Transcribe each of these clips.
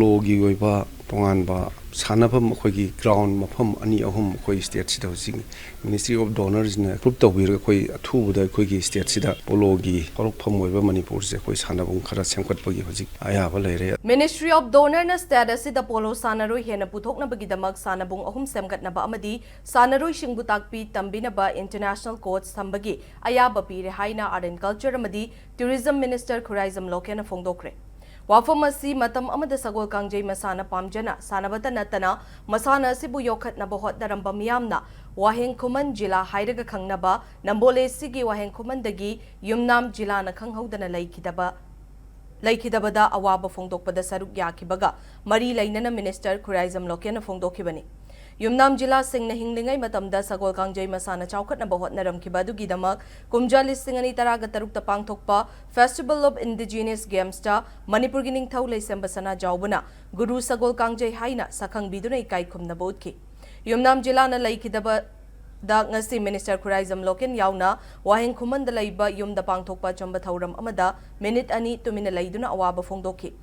पोलोगी तोानब सानफम अखोई ग्राउंड मफम अनि अहुम अखोई स्टेट सिदा हजिक मिनिस्ट्री ऑफ डोनर्स ने अप्रूव तौबीर अखोई अथुबदा अखोई स्टेट सिदा पोलोगी हरफम होइबा मणिपुर से अखोई सानबुं खरा सेमखटपगी हजिक आयाबा लेरे मिनिस्ट्री ऑफ डोनर न स्टेट सिदा पोलो सानरोई हेना पुथोकनबगीदमक सानबुं अहुम सेमगटनबा अमदी सानरोई सिंगबु ताकपी तंबिनबा इंटरनेशनल कोच थंबगी आयाबा पीरे हाइना आर्ट एंड कल्चर अमदी टूरिज्म मिनिस्टर खुराइजम लोकेना फोंदोक्रे वाफम असी मतम अमद सगोल कांगजई मसाना पामजना सानबत नतना मसाना असिबु योखतनब होतनरंबा मियामना वाहेंग खुमन जिला हाइरगा खंगनबा नंबोले सिगी वाहेंग खुमनदगी युमनाम जिला न खंगहौदना लैखिदबदा अवाब फोंदोकपदा सरुक याखिबगा मरी लैनना मिनिस्टर खुराइजम लोकेना फोंदोखिबनी युमनाम जिला सिंह हिंगलिंगै मतमदा सगोल कांगजई मसाना चाउखतनब होतनरमखिबा दुगीदमक कुमजा लिसिंग अनि तरागा तरुकता पांगथोकपा फेस्टिवल ऑफ इंडिजिनियस गेम्स ता मणिपुर की निंगथौ लैसेंब सना जाउबना गुरु सगोल कांगजई हाइना सखंगबीदुना इकाई खुमनबा उतखि युमनाम जिला न लैखिदबा दा ngasi मिनिस्टर खुराइजम लोकेन याउना वाहेंग खुमन दा लैबा युमदा पांगथोकपा चंबा थौरम अमदा मिनिट अनि तुमिना लैदुना अवाबा फोंदोखि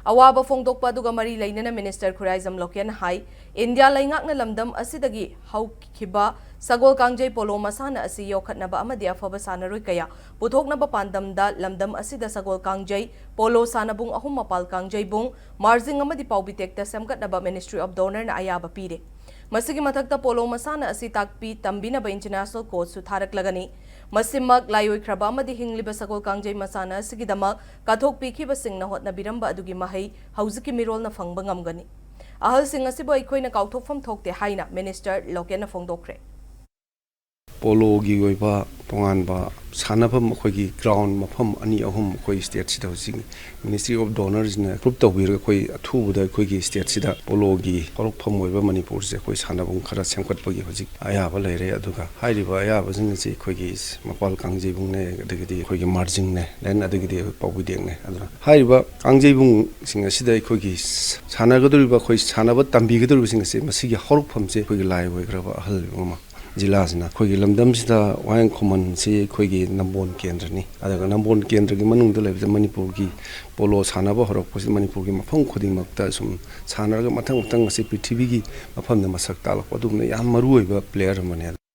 अवाबा फोंदोकपा दुगा मरी लैनना minister खुराइजम Loken high India लैंगाकना लमदम असिदगी हौखिबा Sagol कांगजई पोलो मसाना असि योखतनबा अमदी अफबा सानरोई कया पुथोकनबा पांदमदा लमदम असिदा सगोल कांगजई पोलो सानबुं अहुम मपाल कांगजईबुं मार्जिंग अमदी पाउबिटेक्ता सेमगतनबा मिनिस्ट्री ऑफ डोनर ना अयाबा पीरे मसिगी मथक्ता पोलो मसाना असि ताकपी तंबिनबा international coach सुथारकलगनी मसिमक लायोइख्रबा अमदी हिंगलिबा Sagol कांगजई मसाना असिगिदमक काथोकपीखिबा सिंगना होतनबिरंबा अदुगी महै हौजिकी मिरोलना फंगबा ngamgani अहलसिंग असिबो अखोइना काउथोकफम थोकते हाइना minister लोकेना फोंदोक्रे पोलोगी तोानब सानफम अखोई ग्राउंड मफम अनि अहुम अखोई स्टेट सिदा हजिक मिनिस्ट्री ऑफ डोनर्स ने अप्रूव तौबीर अखोई अथुबदा अखोई स्टेट सिदा पोलोगी हरफम होइबा मणिपुर से अखोई सानबुं खरा सेमखटपगी हजिक आयाबा लेरे अदुगा हाइरिबा आयाबा जिंग से अखोई मपाल कांगजईबुं ने अदगिदि अखोई मार्जिंग ने लेन अदगिदि पाउबिदेंग ने अदुना हाइरिबा कांगजईबुं सिंग सिदा अखोई सानगदुरिबा अखोई सानबा तंबिगदुरिबा सिंग से मसिगी हरफम से अखोई लाइ होइग्रबा अहल जिला से अखोई लमदम सिदा वाहेंग खुमन से अखोई नंबोन केंद्रनी अदगा नंबोन केंद्र की मनुंगदा लेबदा मणिपुर की पोलो सानबा हरकपसि मणिपुर की मफम खुदिंगमक्ता सुम सानरगा मथंग मथंग से पृथ्वी की मफम मसक तालक अदुमने याम मरु ओइबा प्लेयर मने